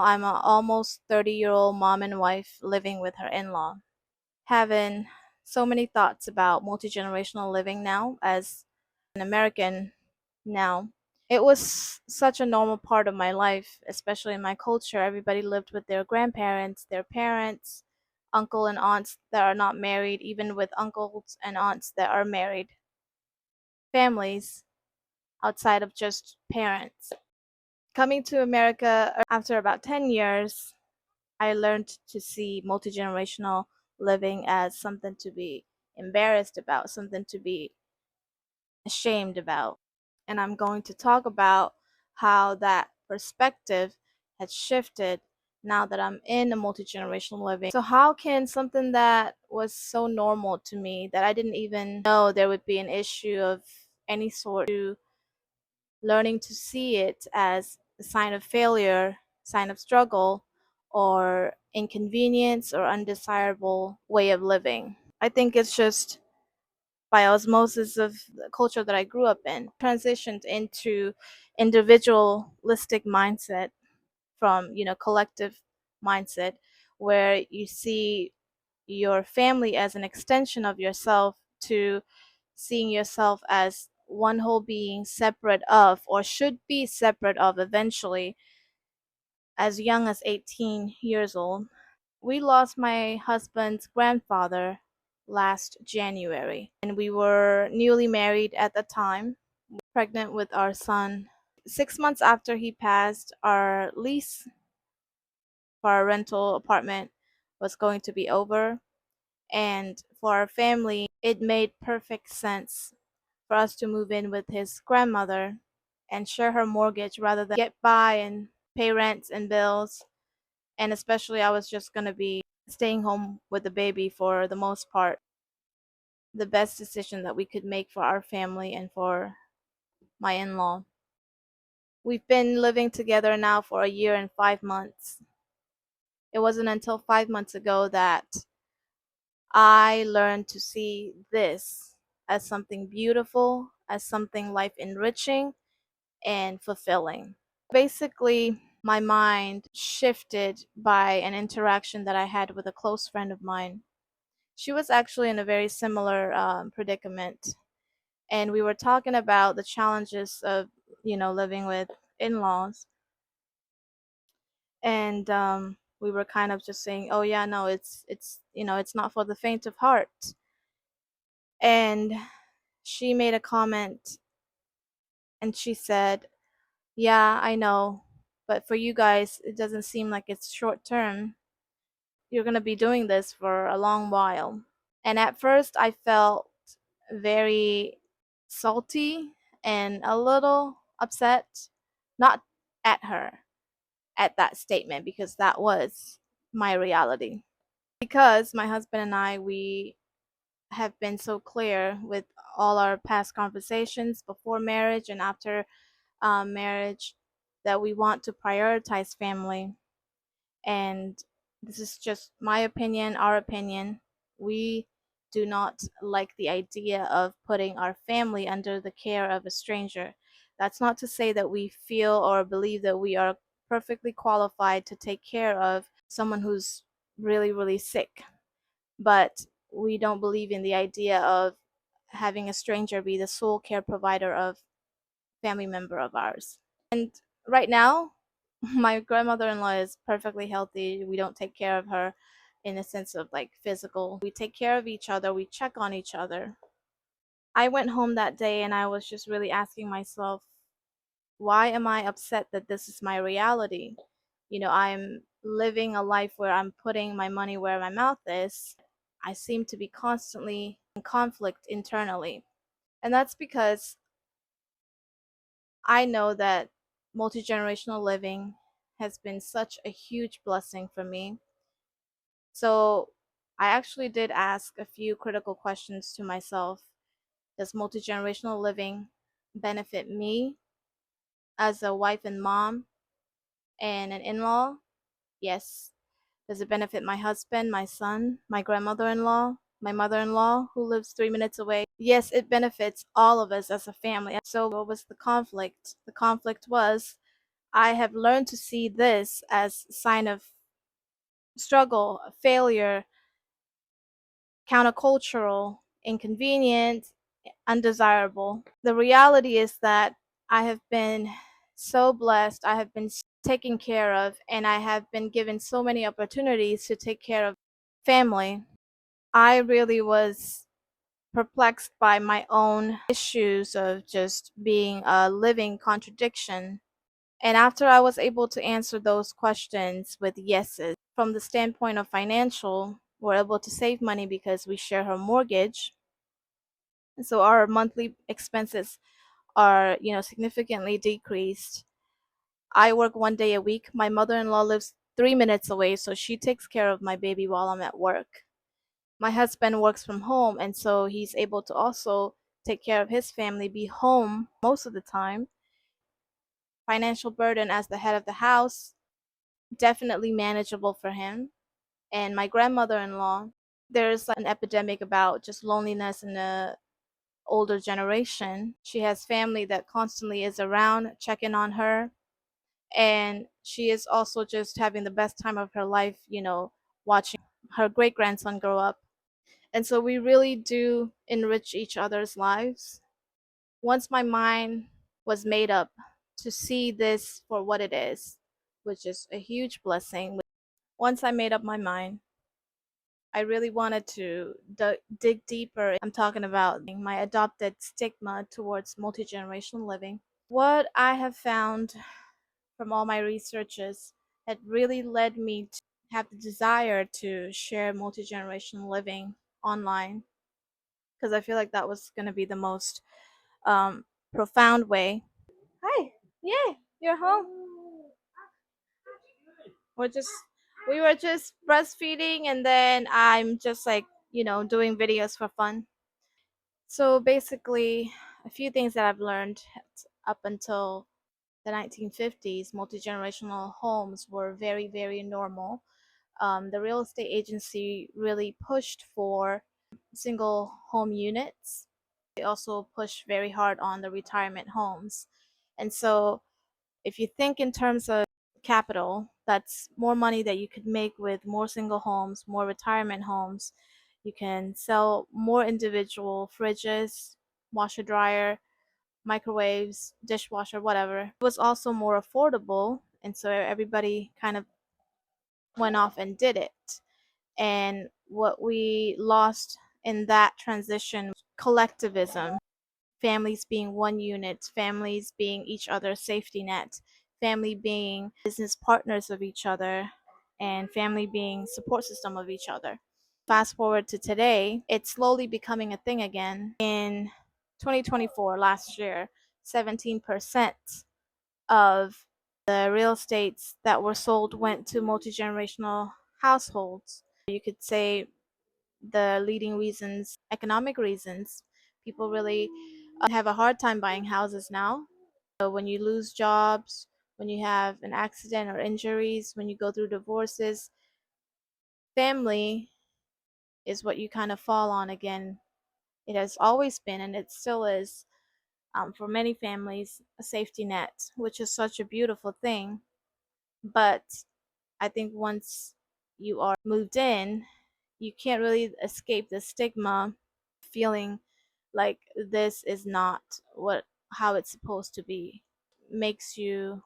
I'm a almost 30-year-old mom and wife living with her in-law. Having so many thoughts about multi-generational living now as an American now. It was such a normal part of my life, especially in my culture. Everybody lived with their grandparents, their parents, uncle and aunts that are not married, even with uncles and aunts that are married. Families outside of just parents. Coming to America after about 10 years, I learned to see multi-generational living as something to be embarrassed about, something to be ashamed about. And I'm going to talk about how that perspective has shifted now that I'm in a multi-generational living. So how can something that was so normal to me that I didn't even know there would be an issue of any sort to learning to see it as a sign of failure, sign of struggle, or inconvenience or undesirable way of living. I think it's just by osmosis of the culture that I grew up in, transitioned into individualistic mindset from, collective mindset where you see your family as an extension of yourself to seeing yourself as one whole being separate of or should be separate of eventually as young as 18 years old. We lost my husband's grandfather last January, and we were newly married at the time, pregnant with our son. 6 months after he passed, our lease for our rental apartment was going to be over, and for our family, it made perfect sense for us to move in with his grandmother and share her mortgage rather than get by and pay rents and bills. And especially, I was just going to be staying home with the baby for the most part. The best decision that we could make for our family and for my in law. We've been living together now for a year and 5 months. It wasn't until 5 months ago that I learned to see this as something beautiful, as something life enriching and fulfilling. Basically, my mind shifted by an interaction that I had with a close friend of mine. She was actually in a very similar predicament, and we were talking about the challenges of, living with in-laws, and we were kind of just saying, "Oh yeah, no, it's not for the faint of heart." And she made a comment, and she said, "Yeah, I know, but for you guys, it doesn't seem like it's short term. You're gonna be doing this for a long while." And at first, I felt very salty and a little upset, not at her, at that statement, because that was my reality. Because my husband and I, we have been so clear with all our past conversations before marriage and after marriage that we want to prioritize family. And this is just my opinion, our opinion. We do not like the idea of putting our family under the care of a stranger. That's not to say that we feel or believe that we are perfectly qualified to take care of someone who's really, really sick. But we don't believe in the idea of having a stranger be the sole care provider of family member of ours. And right now, my grandmother-in-law is perfectly healthy. We don't take care of her in a sense of like physical. We take care of each other. We check on each other. I went home that day and I was just really asking myself, why am I upset that this is my reality? I'm living a life where I'm putting my money where my mouth is. I seem to be constantly in conflict internally. And that's because I know that multi-generational living has been such a huge blessing for me. So I actually did ask a few critical questions to myself. Does multi-generational living benefit me as a wife and mom and an in-law? Yes. Does it benefit my husband, my son, my grandmother-in-law, my mother-in-law who lives 3 minutes away? Yes, it benefits all of us as a family. So what was the conflict? The conflict was I have learned to see this as a sign of struggle, failure, countercultural, inconvenient, undesirable. The reality is that I have been so blessed, I have been taken care of, and I have been given so many opportunities to take care of family. I really was perplexed by my own issues of just being a living contradiction. And after I was able to answer those questions with yeses, from the standpoint of financial, we're able to save money because we share her mortgage. So our monthly expenses are, significantly decreased. I work 1 day a week. My mother-in-law lives 3 minutes away, so she takes care of my baby while I'm at work. My husband works from home, and so he's able to also take care of his family, be home most of the time. Financial burden as the head of the house, definitely manageable for him. And my grandmother-in-law, there's an epidemic about just loneliness in the older generation. She has family that constantly is around checking on her, and she is also just having the best time of her life, watching her great grandson grow up. And so we really do enrich each other's lives. Once my mind was made up to see this for what it is, which is a huge blessing, once I made up my mind, I really wanted to dig deeper. I'm talking about my adopted stigma towards multi-generational living. What I have found from all my researches had really led me to have the desire to share multi-generational living online, because I feel like that was going to be the most profound way. Hi, yeah, you're home. We're just we were just breastfeeding, and then I'm just like, doing videos for fun. So basically, a few things that I've learned up until the 1950s, multi-generational homes were very, very normal. The real estate agency really pushed for single home units. They also pushed very hard on the retirement homes. And so if you think in terms of capital, that's more money that you could make with more single homes, more retirement homes. You can sell more individual fridges, washer dryer, microwaves, dishwasher, whatever. It was also more affordable, and so everybody kind of went off and did it. And what we lost in that transition was collectivism, families being one unit, families being each other's safety net, family being business partners of each other, and family being support system of each other. Fast forward to today, it's slowly becoming a thing again. In 2024, last year, 17% of the real estates that were sold went to multi-generational households. You could say the leading reasons, economic reasons. People really have a hard time buying houses now. So when you lose jobs, when you have an accident or injuries, when you go through divorces, family is what you kind of fall on again. It has always been, and it still is, for many families, a safety net, which is such a beautiful thing. But I think once you are moved in, you can't really escape the stigma, feeling like this is not what how it's supposed to be. Makes you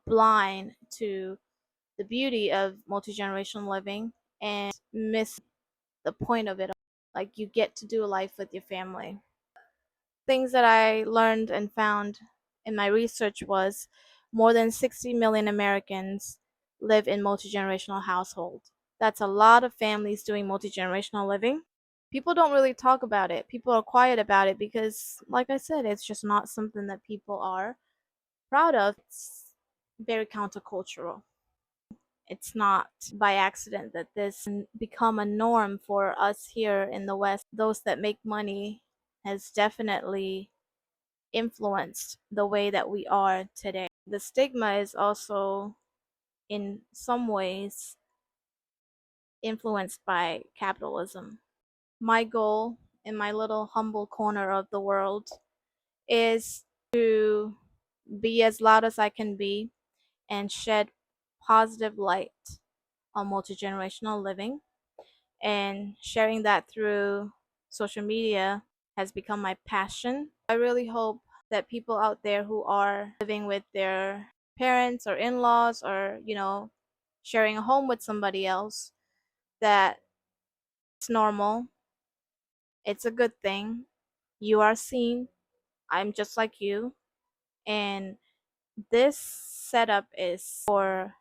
blind to the beauty of multi-generational living and miss the point of it. Like, you get to do life with your family. Things that I learned and found in my research was more than 60 million Americans live in multi-generational households. That's a lot of families doing multi-generational living. People don't really talk about it. People are quiet about it because, like I said, it's just not something that people are proud of. It's very countercultural. It's not by accident that this become a norm for us here in the West. Those that make money has definitely influenced the way that we are today. The stigma is also, in some ways, influenced by capitalism. My goal in my little humble corner of the world is to be as loud as I can be and shed positive light on multi-generational living. And sharing that through social media has become my passion. I really hope that people out there who are living with their parents or in-laws, or sharing a home with somebody else, that it's normal, it's a good thing. You are seen. I'm just like you. And this setup is for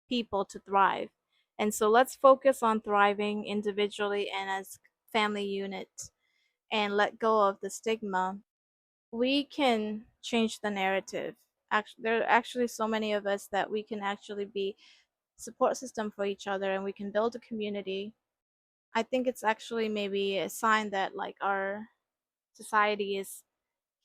people to thrive. And so let's focus on thriving individually and as family units and let go of the stigma. We can change the narrative. Actually, there are actually so many of us that we can actually be support system for each other, and we can build a community. I think it's actually maybe a sign that like our society is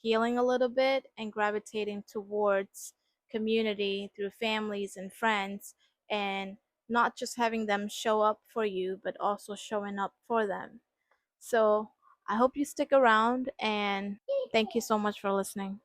healing a little bit and gravitating towards community through families and friends, and not just having them show up for you but also showing up for them. So I hope you stick around, and thank you so much for listening.